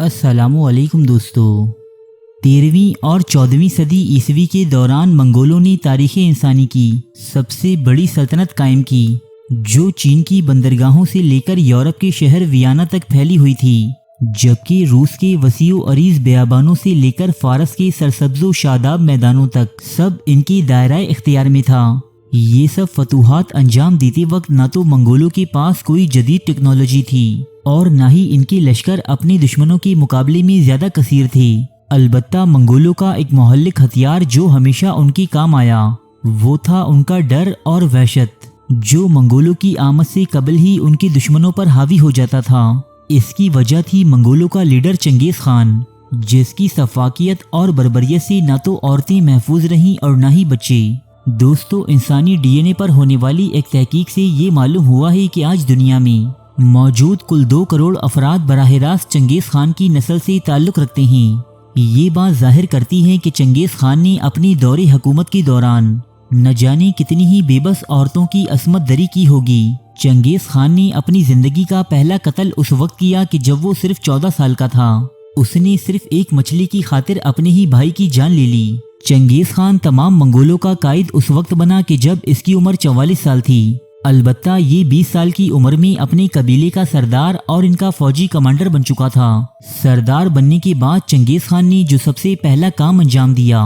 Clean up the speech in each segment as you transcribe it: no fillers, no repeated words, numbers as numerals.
अस्सलामु अलैकुम दोस्तों। 13वीं और 14वीं सदी ईसवी के दौरान मंगोलों ने तारीख़ इंसानी की सबसे बड़ी सल्तनत कायम की, जो चीन की बंदरगाहों से लेकर यूरोप के शहर वियना तक फैली हुई थी, जबकि रूस के वसीओ अरीज़ बेयाबानों से लेकर फारस के सरसब्ज़ो शादाब मैदानों तक सब इनके दायरा इख्तियार में था। ये सब फतूहात अंजाम देते वक्त न तो मंगोलों के पास कोई जदीद टेक्नोलॉजी थी और न ही इनके लश्कर अपने दुश्मनों के मुकाबले में ज़्यादा कसीर थे। अलबत्ता मंगोलों का एक मोहल्लिक हथियार जो हमेशा उनके काम आया, वो था उनका डर और वहशत, जो मंगोलों की आमद से कबल ही उनके दुश्मनों पर हावी हो जाता था। इसकी वजह थी मंगोलों का लीडर चंगेज़ खान, जिसकी सफाकियत और बर्बरियत से न तो औरतें महफूज रहीं और न ही बच्चे। दोस्तों, इंसानी डीएनए पर होने वाली एक तहकीक से ये मालूम हुआ है कि आज दुनिया में मौजूद कुल 2 करोड़ अफराद बराह रास्त चंगेज़ खान की नस्ल से ताल्लुक़ रखते हैं। ये बात जाहिर करती है कि चंगेज़ खान ने अपनी दौरे हुकूमत के दौरान न जाने कितनी ही बेबस औरतों की असमत दरी की होगी। चंगेज़ खान ने अपनी ज़िंदगी का पहला कत्ल उस वक्त किया कि जब वो सिर्फ 14 साल का था। उसने सिर्फ एक मछली की खातिर अपने ही भाई की जान ले ली। चंगेज़ खान तमाम मंगोलों का कायद उस वक्त बना कि जब इसकी उम्र 44 साल थी। अलबत्ता ये 20 साल की उम्र में अपने कबीले का सरदार और इनका फौजी कमांडर बन चुका था। सरदार बनने के बाद चंगेज़ खान ने जो सबसे पहला काम अंजाम दिया,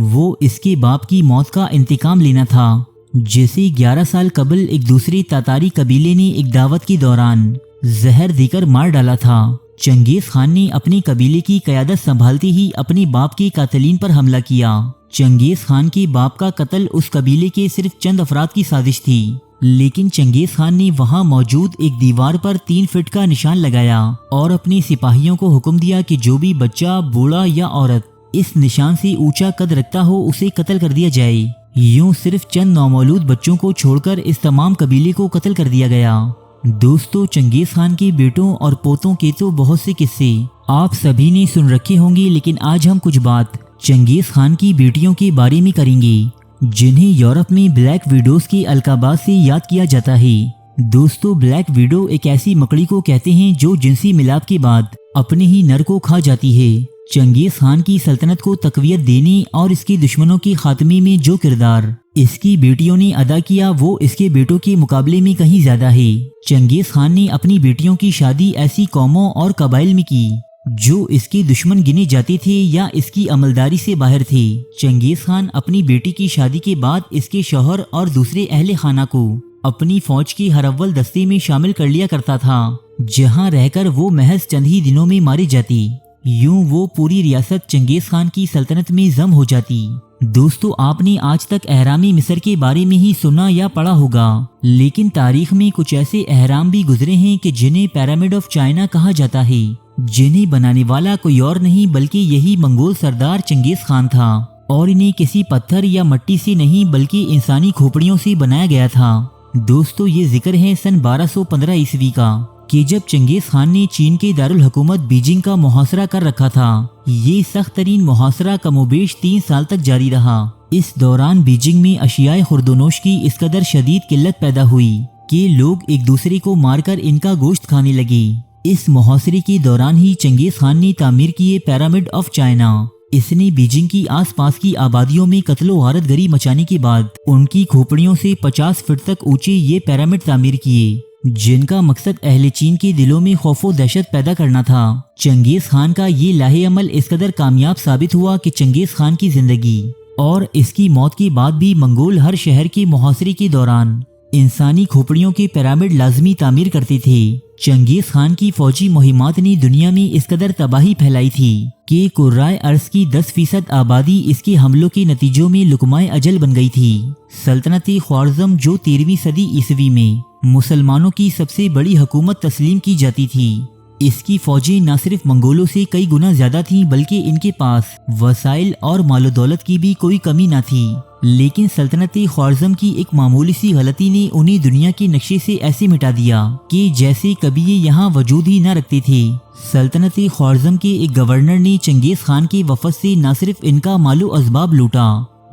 वो इसके बाप की मौत का इंतकाम लेना था, जिसे 11 साल कबल एक दूसरे तातारी कबीले ने एक दावत के दौरान जहर देकर मार डाला था। चंगेज़ खान ने अपने कबीले की क़यादत संभालते ही अपने बाप के कातिलीन पर हमला किया। चंगेज़ खान के बाप का कत्ल उस कबीले के सिर्फ चंद अफराद की साजिश थी, लेकिन चंगेज़ खान ने वहां मौजूद एक दीवार पर 3 फीट का निशान लगाया और अपने सिपाहियों को हुक्म दिया कि जो भी बच्चा, बूढ़ा या औरत इस निशान से ऊंचा कद रखता हो, उसे कत्ल कर दिया जाए। यूं सिर्फ चंद नौमौलूद बच्चों को छोड़कर इस तमाम कबीले को कत्ल कर दिया गया। दोस्तों, चंगेज़ खान के बेटों और पोतों के तो बहुत से किस्से आप सभी ने सुन रखे होंगे, लेकिन आज हम कुछ बात चंगेज़ खान की बेटियों के बारे में करेंगे, जिन्हें यूरोप में ब्लैक विडोज के अलकाबाज से याद किया जाता है। दोस्तों, ब्लैक विडो एक ऐसी मकड़ी को कहते हैं जो जिनसी मिलाप के बाद अपने ही नर को खा जाती है। चंगेज़ खान की सल्तनत को तकवीयत देने और इसके दुश्मनों के खात्मे में जो किरदार इसकी बेटियों ने अदा किया, वो इसके बेटों के मुकाबले में कहीं ज्यादा है। चंगेज़ खान ने अपनी बेटियों की शादी ऐसी कौमों और कबाइल में की जो इसके दुश्मन गिने जाते थे या इसकी अमलदारी से बाहर थे। चंगेज़ खान अपनी बेटी की शादी के बाद इसके शौहर और दूसरे अहले खाना को अपनी फौज के हर अव्वल दस्ते में शामिल कर लिया करता था, जहां रहकर वो महज चंद ही दिनों में मारी जाती। यूं वो पूरी रियासत चंगेज़ खान की सल्तनत में जम हो जाती। दोस्तों, आपने आज तक अहरामी मिस्र के बारे में ही सुना या पढ़ा होगा, लेकिन तारीख में कुछ ऐसे अहराम भी गुजरे हैं कि जिन्हें पिरामिड ऑफ चाइना कहा जाता है, जिन्हें बनाने वाला कोई और नहीं बल्कि यही मंगोल सरदार चंगेज़ खान था, और इन्हें किसी पत्थर या मिट्टी से नहीं बल्कि इंसानी खोपड़ियों से बनाया गया था। दोस्तों, ये जिक्र है सन 1215 ईस्वी का कि जब चंगेज़ खान ने चीन के दारुल हुकूमत बीजिंग का मुहासरा कर रखा था। ये सख्त तरीन मुहासरा कमोबेश 3 साल तक जारी रहा। इस दौरान बीजिंग में अशियाए खुर्दोनोश की इस कदर शदीद किल्लत पैदा हुई कि लोग एक दूसरे को मारकर इनका गोश्त खाने लगे। इस मुहासरे के दौरान ही चंगेज़ खान ने तामीर किए पिरामिड ऑफ चाइना। इसने बीजिंग की आसपास की आबादियों में कत्लो गारत गरी मचाने के बाद उनकी खोपड़ियों से 50 फीट तक ऊंचे ये पिरामिड तामीर किए, जिनका मकसद अहले चीन के दिलों में खौफ व दहशत पैदा करना था। चंगेज़ खान का ये लाहे अमल इस कदर कामयाब साबित हुआ कि चंगेज़ खान की जिंदगी और इसकी मौत के बाद भी मंगोल हर शहर के मुहासरे के दौरान इंसानी खोपड़ियों के पिरामिड लाजमी तामीर करते थे। चंगेज़ खान की फौजी मुहिमात ने दुनिया में इस कदर तबाही फैलाई थी कि कुर्राए अर्ज की 10% आबादी इसके हमलों के नतीजों में लुकमाए अजल बन गई थी। सल्तनत ख्वारज़म, जो 13वीं सदी ईसवी में मुसलमानों की सबसे बड़ी हुकूमत तस्लीम की जाती थी, इसकी फौजें न सिर्फ मंगोलों से कई गुना ज्यादा थीं, बल्कि इनके पास वसाइल और मालो दौलत की भी कोई कमी न थी। लेकिन सल्तनत ख्वारज़म की एक मामूली सी गलती ने उन्हें दुनिया के नक्शे से ऐसे मिटा दिया कि जैसे कभी ये यहाँ वजूद ही न रखते थे। सल्तनत ख्वारज़म के एक गवर्नर ने चंगेज़ खान के वफद से न सिर्फ इनका मालो असबाब लूटा,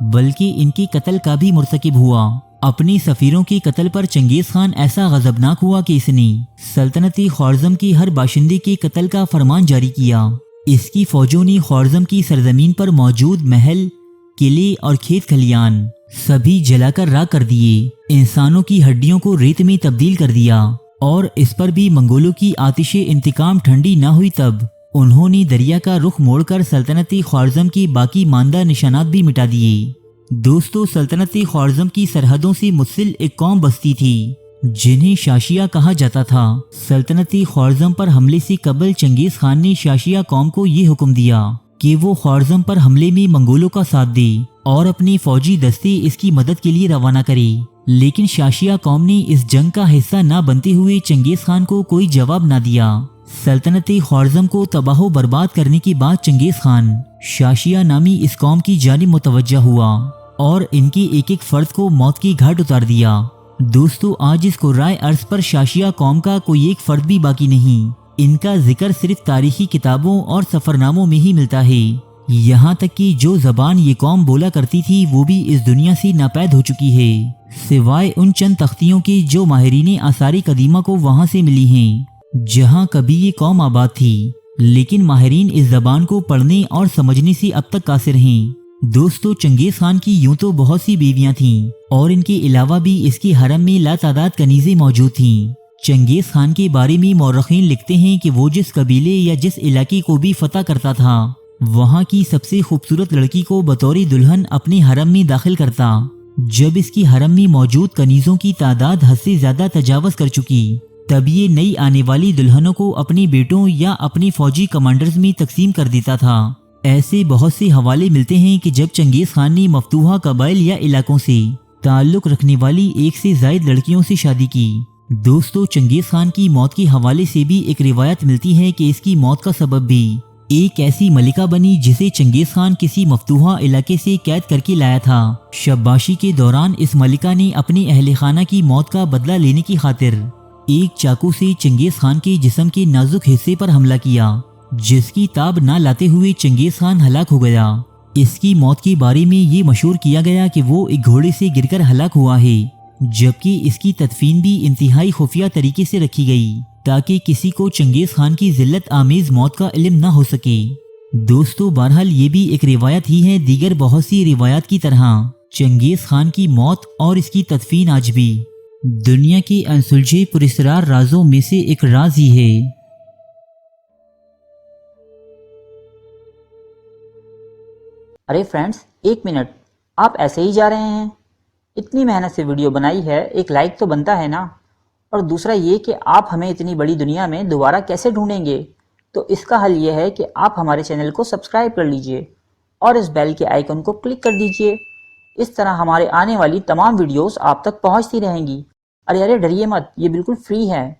बल्कि इनके कत्ल का भी मुर्तकिब हुआ। اپنے سفیروں کے قتل پر چنگیز خان ایسا غضبناک ہوا کہ اس نے سلطنتی خوارزم کے ہر باشندے کے قتل کا فرمان جاری کیا۔ اس کی فوجوں نے خوارزم کی سرزمین پر موجود محل، قلعے اور کھیت کھلیان سبھی جلا کر راکھ کر دیے، انسانوں کی ہڈیوں کو ریت میں تبدیل کر دیا، اور اس پر بھی منگولوں کی آتش انتقام ٹھنڈی نہ ہوئی تب انہوں نے دریا کا رخ موڑ کر سلطنتی خوارزم کی باقی ماندہ نشانات بھی مٹا دیے۔ دوستو، سلطنتی خوارزم کی سرحدوں سے متصل ایک قوم بستی تھی جنہیں شاشیہ کہا جاتا تھا۔ سلطنتی خوارزم پر حملے سے قبل چنگیز خان نے شاشیہ قوم کو یہ حکم دیا کہ وہ خوارزم پر حملے میں منگولوں کا ساتھ دے اور اپنی فوجی دستے اس کی مدد کے لیے روانہ کرے، لیکن شاشیہ قوم نے اس جنگ کا حصہ نہ بنتے ہوئے چنگیز خان کو کوئی جواب نہ دیا۔ سلطنتی خوارزم کو تباہ و برباد کرنے کے بعد چنگیز خان شاشیہ نامی اس قوم کی جانب متوجہ ہوا اور ان کے ایک ایک فرد کو موت کی گھاٹ اتار دیا۔ دوستو، آج اس قرائے ارض پر شاشیہ قوم کا کوئی ایک فرد بھی باقی نہیں، ان کا ذکر صرف تاریخی کتابوں اور سفرناموں میں ہی ملتا ہے، یہاں تک کہ جو زبان یہ قوم بولا کرتی تھی وہ بھی اس دنیا سے ناپید ہو چکی ہے، سوائے ان چند تختیوں کے جو ماہرین آثار قدیمہ کو وہاں سے ملی ہیں جہاں کبھی یہ قوم آباد تھی، لیکن ماہرین اس زبان کو پڑھنے اور سمجھنے سے اب تک قاصر ہیں۔ دوستو، چنگیز خان کی یوں تو بہت سی بیویاں تھیں اور ان کے علاوہ بھی اس کے حرم میں لاتعداد کنیزیں موجود تھیں۔ چنگیز خان کے بارے میں مورخین لکھتے ہیں کہ وہ جس قبیلے یا جس علاقے کو بھی فتح کرتا تھا وہاں کی سب سے خوبصورت لڑکی کو بطور دلہن اپنے حرم میں داخل کرتا۔ جب اس کی حرم میں موجود کنیزوں کی تعداد حد سے زیادہ تجاوز کر چکی تب یہ نئی آنے والی دلہنوں کو اپنے بیٹوں یا اپنے فوجی کمانڈرز میں تقسیم کر دیتا تھا۔ ایسے بہت سے حوالے ملتے ہیں کہ جب چنگیز خان نے مفتوحہ قبائل یا علاقوں سے تعلق رکھنے والی ایک سے زائد لڑکیوں سے شادی کی۔ دوستو، چنگیز خان کی موت کے حوالے سے بھی ایک روایت ملتی ہے کہ اس کی موت کا سبب بھی ایک ایسی ملکہ بنی جسے چنگیز خان کسی مفتوحہ علاقے سے قید کر کے لایا تھا۔ شباشی کے دوران اس ملکہ نے اپنے اہل خانہ کی موت کا بدلہ لینے کی خاطر ایک چاقو سے چنگیز خان کے جسم کے نازک حصے پر حملہ کیا، جس کی تاب نہ لاتے ہوئے چنگیز خان ہلاک ہو گیا۔ اس کی موت کے بارے میں یہ مشہور کیا گیا کہ وہ ایک گھوڑے سے گر کر ہلاک ہوا ہے، جبکہ اس کی تدفین بھی انتہائی خفیہ طریقے سے رکھی گئی تاکہ کسی کو چنگیز خان کی ذلت آمیز موت کا علم نہ ہو سکے۔ دوستو، بہرحال یہ بھی ایک روایت ہی ہے دیگر بہت سی روایات کی طرح۔ چنگیز خان کی موت اور اس کی تدفین آج بھی دنیا کے انسلجھے پراسرار رازوں میں سے ایک راز ہی ہے۔ ارے فرینڈز، ایک منٹ، آپ ایسے ہی جا رہے ہیں؟ اتنی محنت سے ویڈیو بنائی ہے، ایک لائک تو بنتا ہے نا؟ اور دوسرا یہ کہ آپ ہمیں اتنی بڑی دنیا میں دوبارہ کیسے ڈھونڈیں گے؟ تو اس کا حل یہ ہے کہ آپ ہمارے چینل کو سبسکرائب کر لیجئے اور اس بیل کے آئیکن کو کلک کر دیجئے۔ اس طرح ہمارے آنے والی تمام ویڈیوز آپ تک پہنچتی رہیں گی۔ ارے ڈریے مت، یہ بالکل فری ہے۔